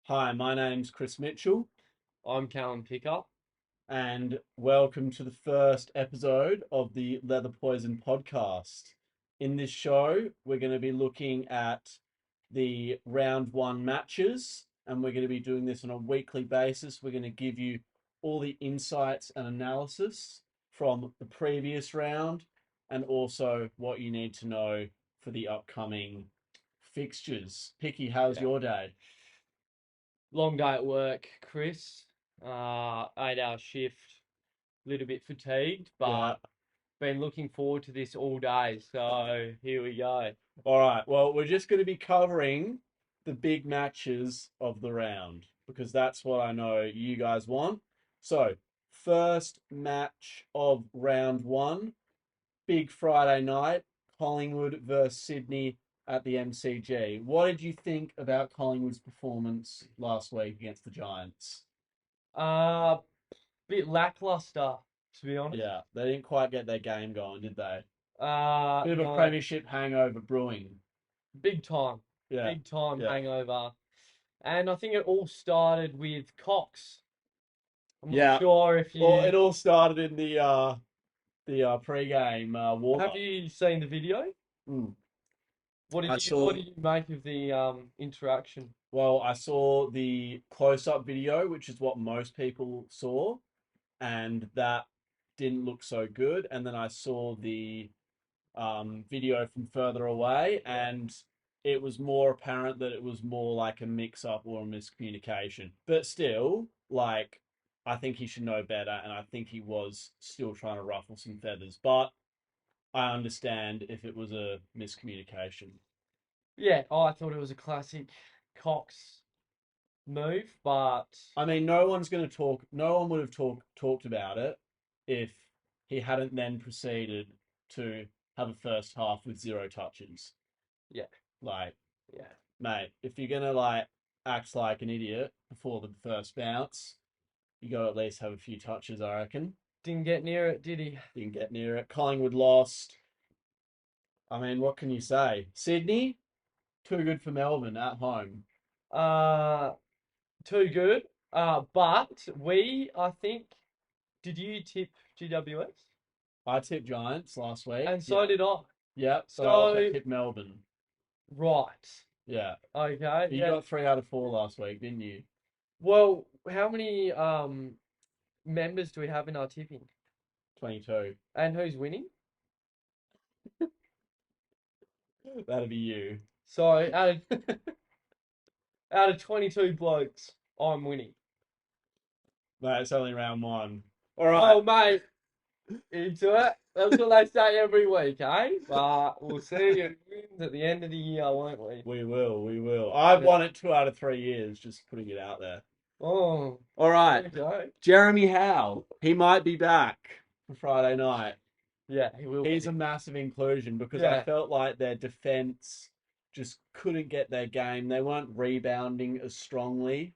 Hi, my name's Chris Mitchell, I'm Callum Pickup. and welcome to the first episode of the Leather Poison podcast. In this show, we're going to be looking at the round one matches, and we're going to be doing this on a weekly basis. We're going to give you all the insights and analysis from the previous round, and also what you need to know for the upcoming fixtures. Picky, how's Yeah. your day? Long day at work, Chris. 8 hour shift. Little bit fatigued, Yeah. but been looking forward to this all day. So here we go. All right. Well, we're just going to be covering the big matches of the round because that's what I know you guys want. So, first match of round one, big Friday night, Collingwood versus Sydney at the MCG. What did you think about Collingwood's performance last week against the Giants? Uh, Bit lackluster, to be honest. Yeah, they didn't quite get their game going, did they? Bit of a No, premiership hangover brewing. big time, Yeah, big time yeah. hangover. And I think it all started with Cox. I'm not Yeah. sure if Well, you it all started in the pre-game warm have up. you seen the video. Mm. What I did you saw what did you make of the interaction? well, I saw the close-up video, which is what most people saw, and that didn't look so good. And then I saw the video from further away, Yeah. and it was more apparent that it was more like a mix-up or a miscommunication. But still, like, I think he should know better, and I think he was still trying to ruffle some feathers. But I understand if it was a miscommunication. Yeah, I thought it was a classic Cox move, but I mean, no one's going to talk. No one would have talked about it if he hadn't then proceeded to have a first half with zero touches. yeah, Like, yeah. mate, if you're gonna like act like an idiot before the first bounce, you got to at least have a few touches. I reckon. Didn't get near it, did he? Didn't get near it. Collingwood lost. I mean, what can you say? Sydney, too good for Melbourne at home. Uh, Too good. But I think, did you tip GWS? I tipped Giants last week. And so Yeah. did I. Yeah, but I also So, tipped Melbourne. right. Yeah. Okay, You yeah. got 3 out of 4 last week, didn't you? Well, how many members do we have in our tipping? 22. And who's winning? That'd be you. So, out of 22 blokes, I'm winning. Mate, it's only round one. All right. Oh, mate. Into it. That's what they say every week, eh? But we'll see who wins at the end of the year, won't we? We will. We will. I've Yeah. won it 2 out of 3 years, just putting it out there. Oh, All right. there you go. Jeremy Howe. He might be back for Friday night. Yeah, he will He's be. a massive inclusion because I Yeah. felt like their defense just couldn't get their game. They weren't rebounding as strongly.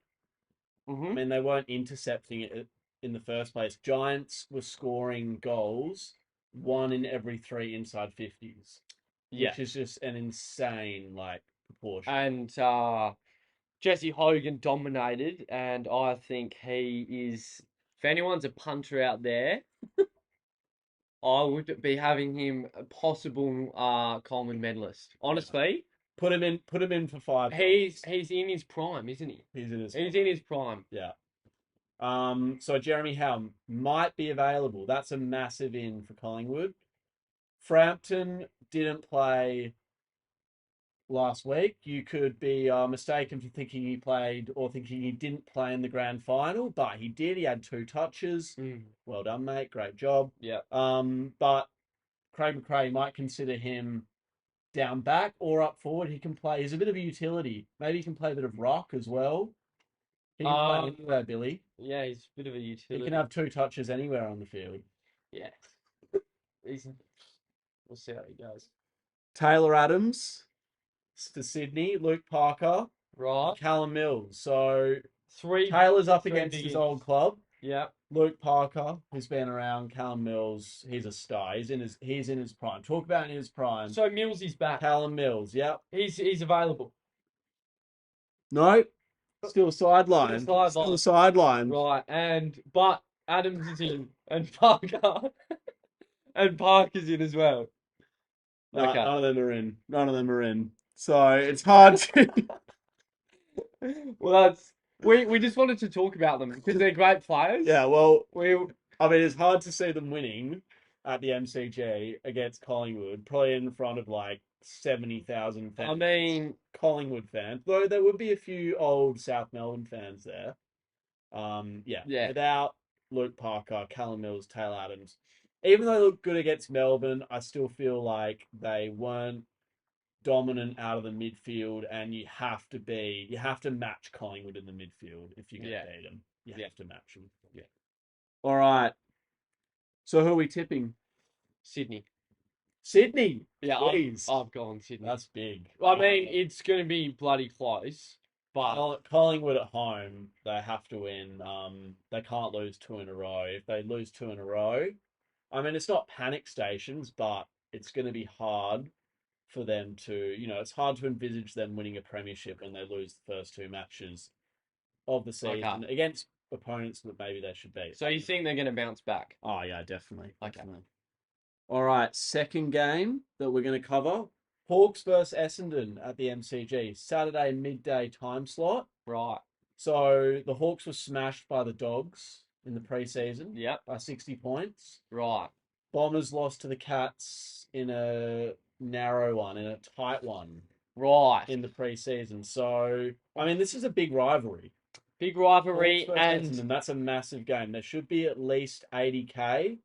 I Hmm. mean, they weren't intercepting it in the first place. Giants were scoring goals, one in every three inside 50s, Yeah. which is just an insane like proportion. And Jesse Hogan dominated, and I think he is. If anyone's a punter out there, I would be having him a possible Coleman medalist. Yeah. Honestly, Put him in for 5 goals. he's in his prime, isn't he? He's in his He's prime. in his prime. Yeah. So Jeremy Howe might be available. That's a massive in for Collingwood. Frampton didn't play last week. You could be mistaken for thinking he played or thinking he didn't play in the grand final, but he did. He had 2 touches. Mm. Well done, mate. Great job. Yeah. But Craig McRae might consider him down back or up forward. He can play. He's a bit of a utility. Maybe he can play a bit of rock as well. He can play Um, anywhere, Billy. yeah, he's a bit of a He can utility. have 2 touches anywhere on the field. Yeah, he's. We'll see how he goes. Taylor Adams to Sydney, Luke Parker, Right, Callum Mills. So three. Taylor's up Three against big his ins. old club. Yeah. Luke Parker, who's been around, Callum Mills, he's a star. He's in his prime. Talk about in his prime. So Mills is back. Callum Mills, yep. He's available. No, Still sidelined. Still sidelined. sidelined. Right, but Adams is in, and Parker and Parker's in as well. No, Okay. none of them are in. None of them are in. So it's hard to. Well, we just wanted to talk about them because they're great players. Yeah, well, We I mean, it's hard to see them winning at the MCG against Collingwood, probably in front of like 70,000 I fans. mean, Collingwood fans, though there would be a few old South Melbourne fans there. Yeah, yeah, without Luke Parker, Callum Mills, Taylor Adams, even though they look good against Melbourne, I still feel like they weren't dominant out of the midfield, and you have to match Collingwood in the midfield if you're going yeah, to beat them. You yeah, have to match them. yeah. All right. So who are we tipping? Sydney. Sydney. Yeah, Jeez, I've gone Sydney. that's big. I mean, it's going to be bloody close, but Collingwood at home, they have to win. They can't lose two in a row. If they lose two in a row, I mean, it's not panic stations, but it's going to be hard for them to, it's hard to envisage them winning a premiership when they lose the first two matches of the okay. season against opponents that maybe they should beat. So you think they're going to bounce back? Oh yeah, definitely, Okay. definitely. All right, second game that we're going to cover: Hawks versus Essendon at the MCG, Saturday midday time slot. Right. So the Hawks were smashed by the Dogs in the preseason Yep. by 60 points. Right. Bombers lost to the Cats in a narrow one, in a tight one Right. in the preseason. So, I mean, this is a big rivalry. Big Hawks rivalry versus and Essendon, that's a massive game. There should be at least 80K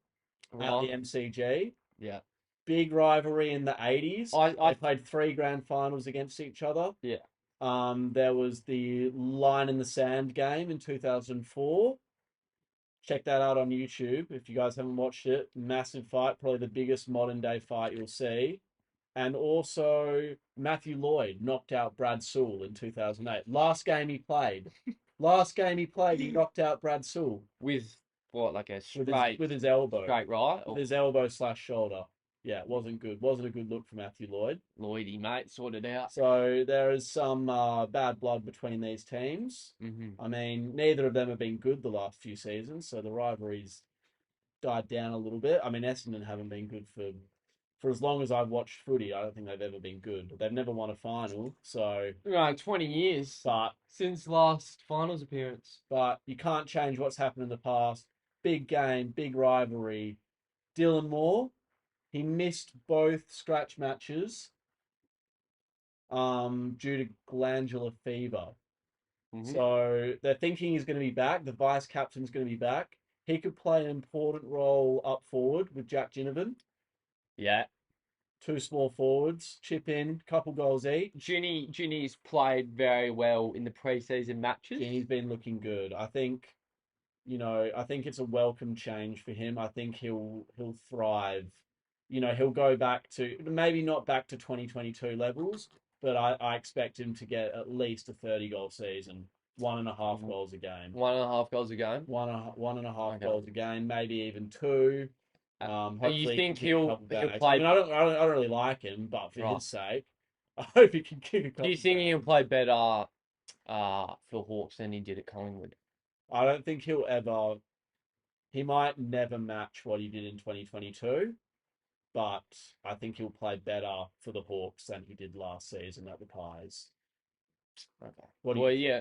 at the right. MCG. Yeah. Big rivalry in the 80s. I They played three grand finals against each other. yeah. There was the line in the sand game in 2004. Check that out on YouTube if you guys haven't watched it. Massive fight, probably the biggest modern day fight you'll see. And also Matthew Lloyd knocked out Brad Sewell in 2008. Last game he played. Last game he played, he knocked out Brad Sewell With what, like a with his elbow. straight right? With Or his elbow slash shoulder. Yeah, it wasn't good. Wasn't a good look for Matthew Lloyd. Lloydie, mate, sorted out. So there is some bad blood between these teams. Mm-hmm. I mean, neither of them have been good the last few seasons, so the rivalry's died down a little bit. I mean, Essendon haven't been good for as long as I've watched footy. I don't think they've ever been good. They've never won a final, so Right, 20 years but since last finals appearance. you can't change what's happened in the past. Big game, big rivalry. Dylan Moore, he missed both scratch matches due to glandular fever. Mm-hmm. So they're thinking he's going to be back. The vice captain's going to be back. He could play an important role up forward with Jack Ginnivan. Yeah. Two small forwards, chip in, couple goals each. Ginny's played very well in the preseason matches. Ginny's been looking good. I think it's a welcome change for him. I think he'll thrive. He'll go back to maybe not back to 2022 levels, but I expect him to get at least a 30 goal season, one and a half goals a game. 1.5 goals a game. One and a half Okay. goals a game, maybe even two. And Hopefully you think he can kick a he'll couple bags. play? I mean, I don't really like him, but for Right. his sake, I hope he can kick a couple. Do you think bags. he'll play better for Hawks than he did at Collingwood? I don't think he'll ever. He might never match what he did in 2022, but I think he'll play better for the Hawks than he did last season at the Pies. Okay. What do Well, you? yeah.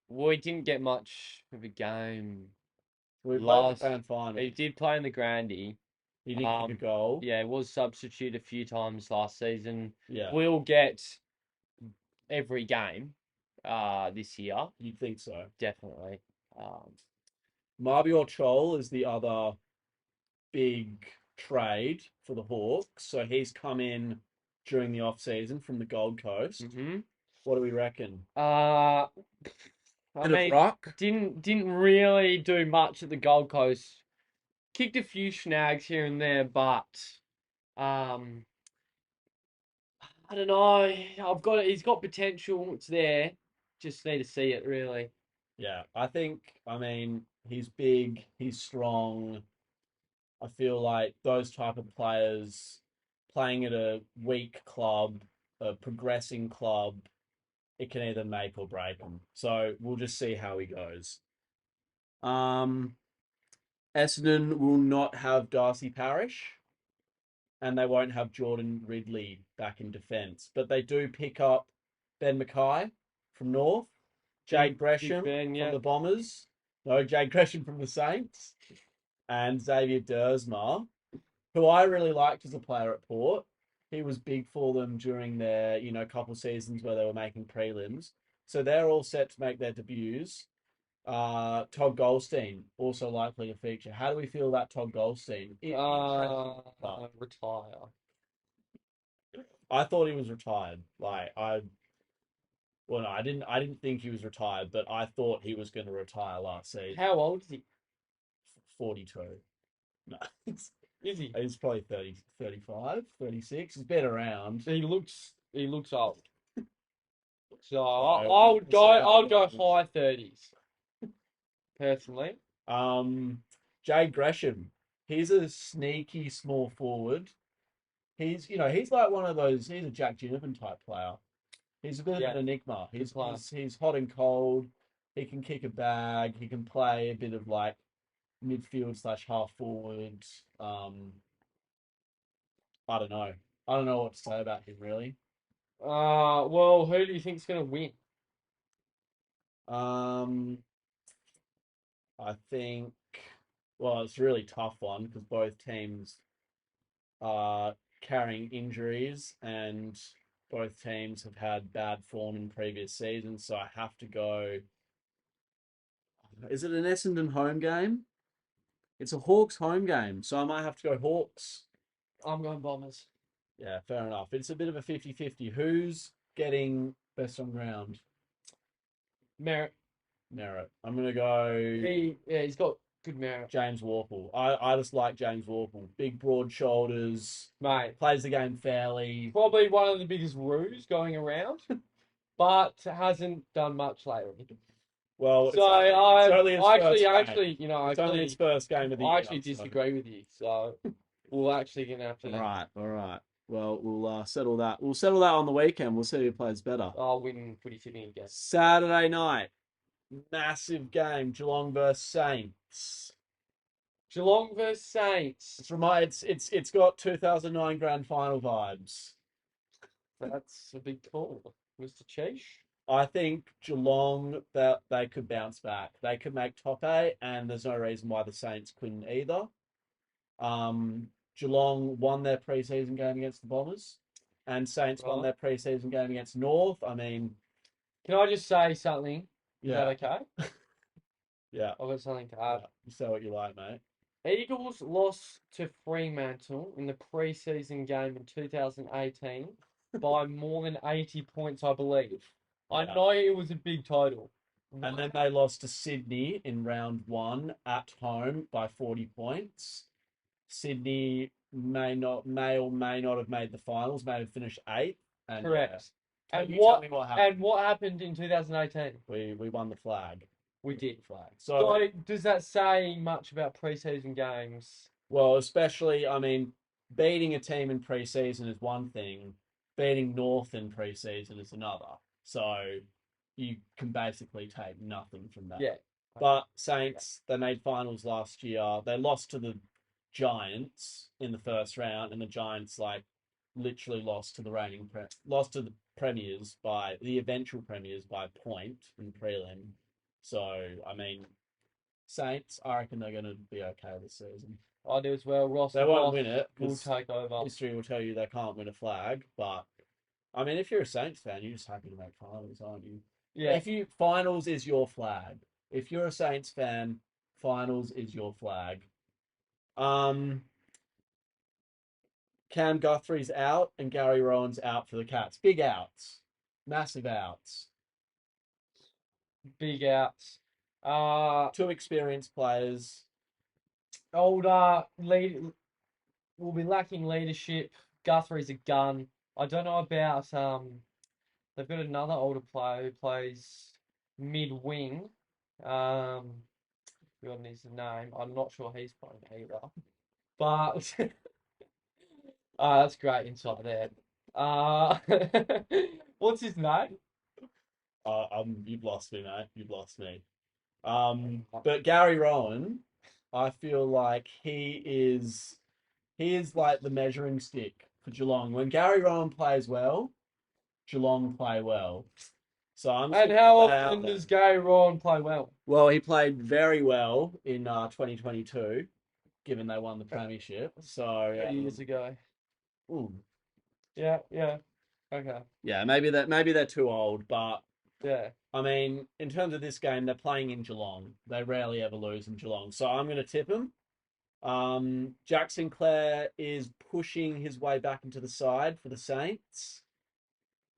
Well, he didn't get much of a game We played the last. grand final. He did play in the Grandy. He did kick a goal. Yeah, was substitute a few times last season. Yeah, Will get every game this year. you'd think so. Definitely. Um, Mabior Chol is the other big trade for the Hawks. So he's come in during the off season from the Gold Coast. mhm. What do we reckon? I Bit of mean, rock. didn't really do much at the Gold Coast. Kicked a few snags here and there, but um, I don't know. He's got potential. It's there. Just need to see it really. Yeah, I mean, he's big, he's strong. I feel like those type of players playing at a weak club, a progressing club, it can either make or break him. So we'll just see how he goes. Um, Essendon will not have Darcy Parish, and they won't have Jordan Ridley back in defence, but they do pick up Ben Mackay from North, Jade Big Gresham Ben, from yeah. the Bombers, no, Jade Gresham from the Saints, and Xavier Dersma, who I really liked as a player at Port. He was big for them during their, couple seasons where they were making prelims. So they're all set to make their debuts. Todd Goldstein also likely to feature. How do we feel about Todd Goldstein? Interesting. Retire. I thought he was retired. Well, no, I didn't think he was retired, but I thought he was going to retire last season. How old is he? 42. No, Is he? he's probably 30, 35, 36. He's been around. He looks old. So So I'll go high 30s personally. Jade Gresham. He's a sneaky small forward. He's like one of those. He's a Jack Ginnivan type player. He's a bit of Yeah, an enigma. good player. He's hot and cold. He can kick a bag. He can play a bit of like midfield slash half forward. I don't know. I don't know what to say about him really. Well, who do you think's gonna win? Um, I think. Well, it's a really tough one because both teams are carrying injuries and both teams have had bad form in previous seasons. So I have to go. Is it an Essendon home game? It's a Hawks home game, so I might have to go Hawks. I'm going Bombers. Yeah, fair enough. It's a bit of a 50-50. Who's getting best on ground? Merit. Merit. I'm going to go He's got good merit, James Warple. I just like James Warple. Big, broad shoulders, mate. plays the game fairly. Probably one of the biggest roos going around, but hasn't done much lately. Well, So it's only his first game. It's only his first game of the year. I actually disagree with you. So we're actually gonna have to. All right. Well, we'll settle that. We'll settle that on the weekend. We'll see who plays better. I'll win footy tipping again. Saturday night, massive game. Geelong versus Saints. Geelong versus Saints. It's got 2009 grand final vibes. That's a big call, Mr. Cheesh. I think Geelong that they could bounce back. They could make top eight, and there's no reason why the Saints couldn't either. Geelong won their preseason game against the Bombers, and Saints won their preseason game against North. I mean, can I just say something? Is yeah, that okay? yeah. I've got something to add. Yeah. You say what you like, mate. Eagles lost to Fremantle in the preseason game in 2018 by more than 80 points, I believe. I know it was a big total. And then they lost to Sydney in round one at home by 40 points. Sydney may or may not have made the finals, may have finished eighth. And correct. tell And me what happened. And what happened in 2018? We won the flag. We did. Flag. So does that say much about preseason games? Well, especially, I mean, beating a team in preseason is one thing. Beating North in preseason is another. So you can basically take nothing from that. Yeah. But Saints, they made finals last year. They lost to the Giants in the first round, and the Giants literally lost to the premiers by the eventual premiers by a point in prelim. So I mean, Saints, I reckon they're going to be okay this season. I do as well. Ross. They won't win it. We'll take over. History will tell you they can't win a flag, but I mean, if you're a Saints fan, you're just happy to make finals, aren't you? Yeah. Finals is your flag. If you're a Saints fan, finals is your flag. Cam Guthrie's out and Gary Rowan's out for the Cats. Big outs. Massive outs. Big outs. Two experienced players. Older lead will be lacking leadership. Guthrie's a gun. I don't know about they've got another older player who plays mid wing. Forgotten his name. I'm not sure he's playing either. But that's great insight there. What's his name? You've lost me, mate. You've lost me. But Gary Rowan, I feel like he is like the measuring stick for Geelong. When Gary Rowan plays well, Geelong play well. So I'm just And gonna how put that out often there. does Gary Ryan play well? Well, he played very well in 2022, given they won the premiership. So 3 years ago. ooh, Yeah, yeah. Okay. yeah, maybe they're too old, but Yeah. I mean, in terms of this game, they're playing in Geelong. They rarely ever lose in Geelong, so I'm going to tip him. Jack Sinclair is pushing his way back into the side for the Saints.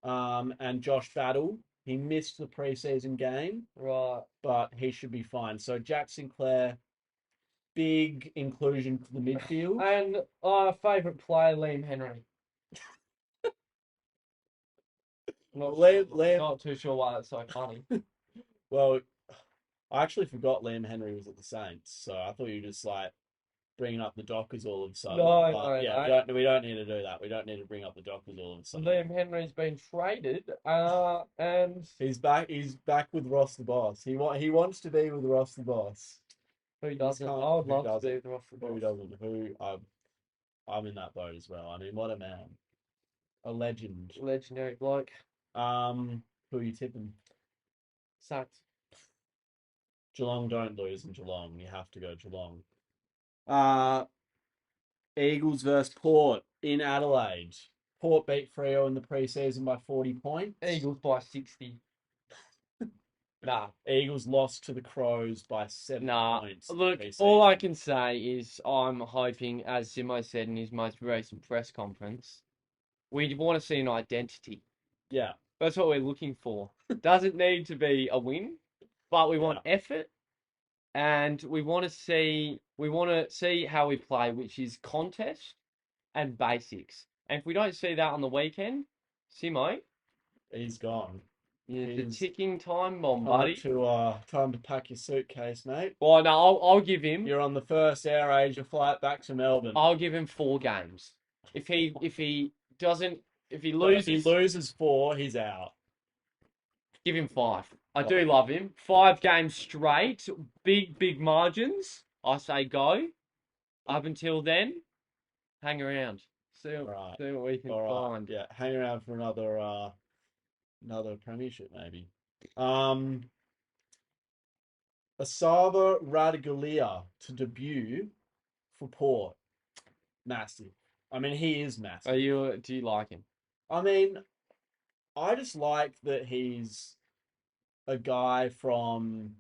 And Josh Battle, he missed the preseason game, Right. but he should be fine. So Jack Sinclair, big inclusion for the midfield. And our favourite player, Liam Henry. Not Liam, Liam, not too sure why that's so funny. well, I actually forgot Liam Henry was at the Saints, so I thought you were just like bringing up the Dockers all of a sudden. No, But no, yeah, no. we don't need to do that. We don't need to bring up the Dockers all of a sudden. Liam Henry's been traded, and He's back. He's back with Ross the Boss. He wants to be with Ross the Boss. who He's doesn't? can't. I would Who love to be doesn't? with Ross the Who Boss. doesn't? I'm in that boat as well. I mean, what a man, a legend. Legendary bloke. Um, who are you tipping? Saints. Geelong don't lose in Geelong. You have to go Geelong. Uh, Eagles versus Port in Adelaide. Port beat Freo in the preseason by 40 points. Eagles by 60. Nah, Eagles lost to the Crows by 7 nah. points. Look, preseason. all I can say is I'm hoping, as Simo said in his most recent press conference, we want to see an identity. Yeah, That's what we're looking for. Doesn't need to be a win, but we want effort, and we want to see how we play, which is contest and basics. And if we don't see that on the weekend, Simo, he's gone. it's a He's ticking time bomb, buddy. time to pack your suitcase, mate. Well, no, I'll give him. You're on the first Air Asia flight back to Melbourne. I'll give him 4 games. If he doesn't, if he But if he loses, loses 4, he's out. give him 5. I do love him. 5 games straight, big margins. I say go. Up until then, hang around. See, Right. see what we can All right. find. Yeah, hang around for another premiership maybe. Asava Radaglia to debut for Port. Massive. I mean, he is massive. Do you like him? I mean, I just like that he's a guy from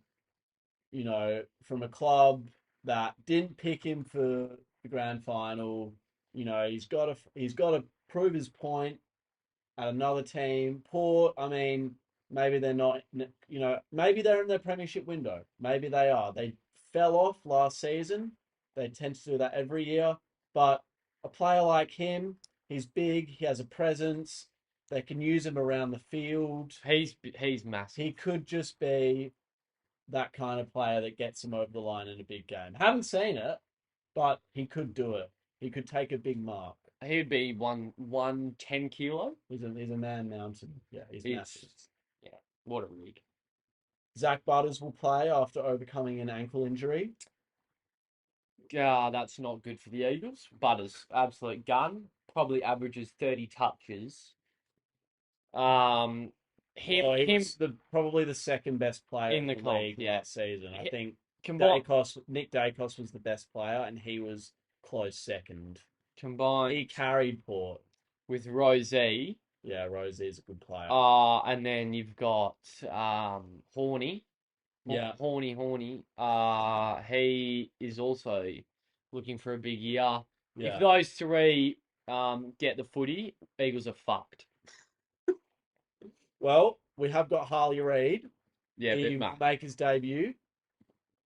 a club that didn't pick him for the grand final. He's got to prove his point at another team. Port, I mean, maybe they're not. Maybe they're in their premiership window. Maybe they are. They fell off last season. They tend to do that every year. But a player like him, he's big. He has a presence. They can use him around the field. He's massive. He could just be that kind of player that gets him over the line in a big game. Haven't seen it, but he could do it. He could take a big mark. He'd be 110 kilo. He's a man mountain. Yeah, he's massive. Yeah, what a rig. Zach Butters will play after overcoming an ankle injury. Yeah, that's not good for the Eagles. Butters, absolute gun. Probably averages 30 touches. Him, Well, he him was probably the second best player in in the the comp, league yeah. last season. I think Combined, Nick Dacos was the best player, and he was close second. combined He carried Port. with Rosie. Yeah, Rosie's a good player. And then you've got Horny. Yeah. Horny. He is also looking for a big year. Yeah. If those three get the footy, Eagles are fucked. Well, we have got Harley Reid. Yeah, He bit will much. make his debut.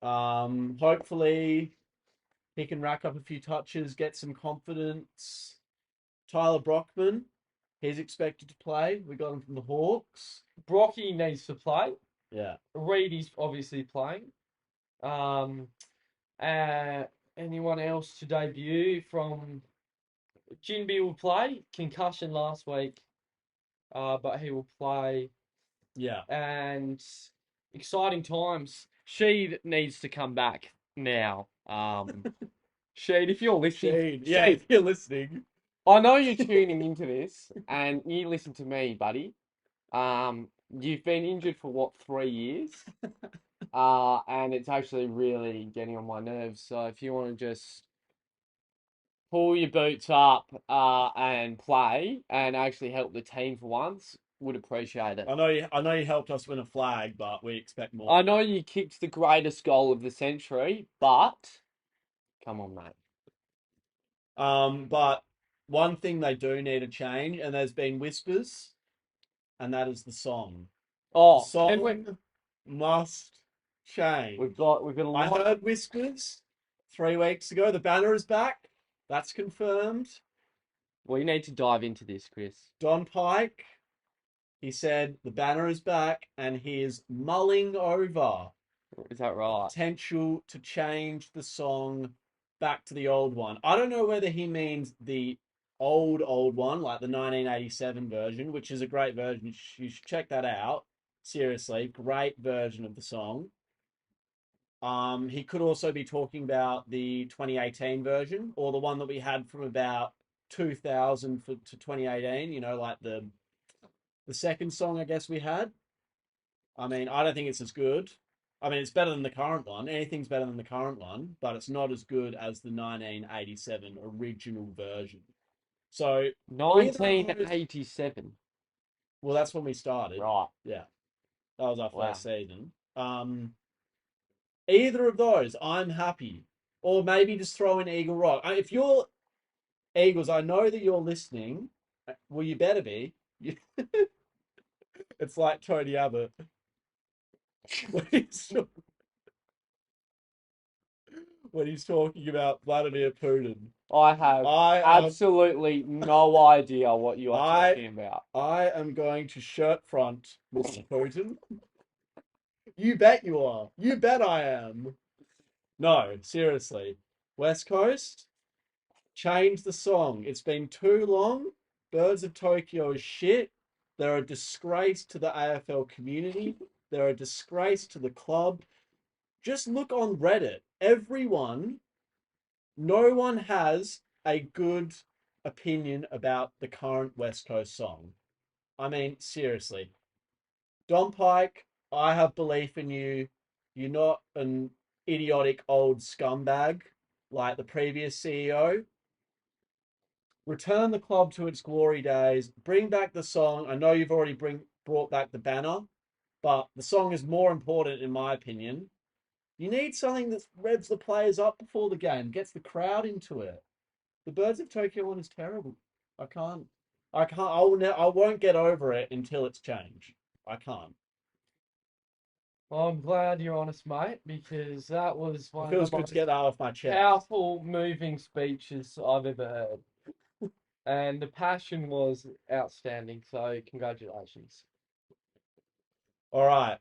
Hopefully he can rack up a few touches, get some confidence. Tyler Brockman, he's expected to play. We got him from the Hawks. Brocky needs to play. Yeah. Reid is obviously playing. Anyone else to debut from Jinby will play. Concussion last week, but he will play. Yeah. and exciting times. Sheed needs to come back now. Sheed, if you're listening, Shane. Yeah, Sheed, if you're listening. I know you're tuning into this, and you listen to me, buddy. You've been injured for what, 3 years? And it's actually really getting on my nerves. So if you want to just pull your boots up, and play and actually help the team for once, would appreciate it. I know you helped us win a flag, but we expect more. I know you kicked the greatest goal of the century, but come on, mate. But one thing they do need to change, and there's been whispers, and that is the song. The Oh, can we? song must We've change. got we've got a I lot. heard whispers 3 weeks ago. The banner is back. That's confirmed. We need to dive into this, Chris. Don Pike, he said the banner is back and he is mulling over Is that the right? potential to change the song back to the old one. I don't know whether he means the old one, like the 1987 version, which is a great version. You should check that out. Seriously, great version of the song. He could also be talking about the 2018 version or the one that we had from about 2000 to 2018. You know, like the second song I guess we had. I mean, I don't think it's as good. I mean, it's better than the current one. Anything's better than the current one, but it's not as good as the 1987 original version. So either of those, 1987. well, that's when we started. Right. Yeah, that was our Wow. first season. Either of those, I'm happy. Or maybe just throw in Eagle Rock. If you're Eagles, I know that you're listening. Well, you better be. It's like Tony Abbott when he's, when he's talking about Vladimir Putin. I have I am absolutely no idea what you are I talking about. I am going to shirt front Mr. Putin. You bet you are. You bet I am. No, seriously. West Coast, change the song. It's been too long. Birds of Tokyo is shit. They're a disgrace to the AFL community. They're a disgrace to the club. Just look on Reddit. No one has a good opinion about the current West Coast song. I mean, seriously. Don Pike, I have belief in you. You're not an idiotic old scumbag like the previous CEO. Return the club to its glory days. Bring back the song. I know you've already brought back the banner, but the song is more important in my opinion. You need something that revs the players up before the game, gets the crowd into it. The Birds of Tokyo one is terrible. I can't. I can't. I won't get over it until it's changed. I can't. Well, I'm glad you're honest, mate, because that was It one of the feels good to most get that off my chest. powerful, moving speeches I've ever heard. And the passion was outstanding. So, congratulations. All right.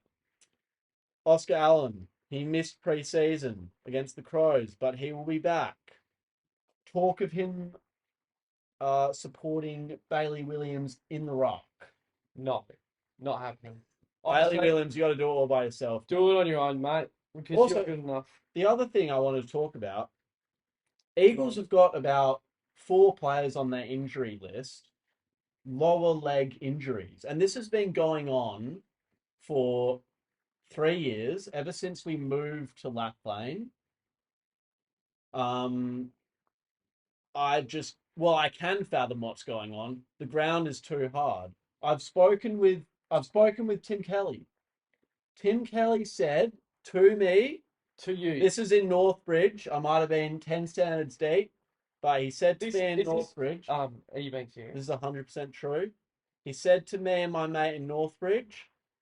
Oscar Allen. He missed preseason against the Crows, but he will be back. Talk of him supporting Bailey Williams in the rock. No, not happening. Bailey Honestly, Williams, you got to do it all by yourself. do it on your own, mate, because you're Also, good enough. the other thing I wanted to talk about, Eagles Go have got about 4 players on their injury list, lower leg injuries. And this has been going on for 3 years, ever since we moved to Lap Lane. Um, I can fathom what's going on. The ground is too hard. I've spoken with Tim Kelly. Tim Kelly said to me, to you. this is in Northbridge. I might have been 10 standards deep, but he said to This me in is this. Northbridge, Are you being this serious? is 100% true. He said to me and my mate in Northbridge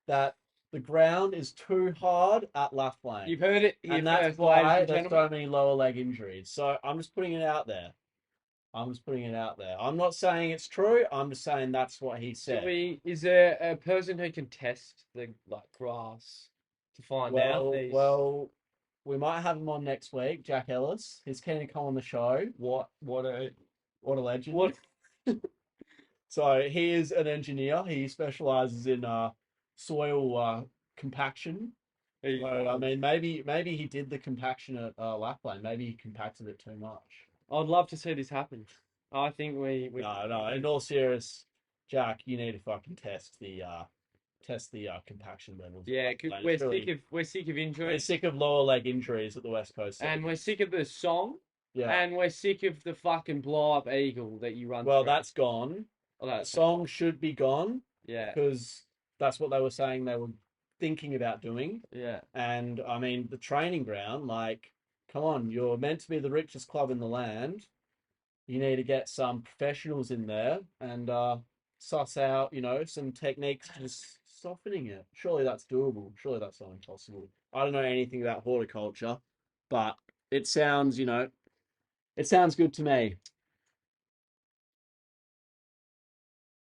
that the ground is too hard at Laugh Lane. You've heard it here And that's first, ladies why and there's gentlemen. so many lower leg injuries. So I'm just putting it out there. I'm not saying it's true. I'm just saying that's what he said. Is there a person who can test the grass to find out Well, these? well, we might have him on next week, Jack Ellis. He's keen to come on the show. What a legend. What? So he is an engineer. He specializes in soil compaction. So I mean, maybe he did the compaction at Lapland. Maybe he compacted it too much. I'd love to see this happen. I think we No, no. In all serious, Jack, you need to fucking test the compaction levels at yeah, 'cause Lapland. It's really we're sick of we're injuries, sick of lower leg injuries at the West Coast. and we're sick of the song, Yeah. and we're sick of the fucking blow up eagle that you run Well, through. that's gone. Oh, The that's song should be gone yeah, because that's what they were saying they were thinking about doing. yeah. And I mean, the training ground, like, come on, you're meant to be the richest club in the land. You need to get some professionals in there and suss out, some techniques to just softening it. Surely that's doable. Surely that's not impossible. I don't know anything about horticulture, but it sounds, it sounds good to me.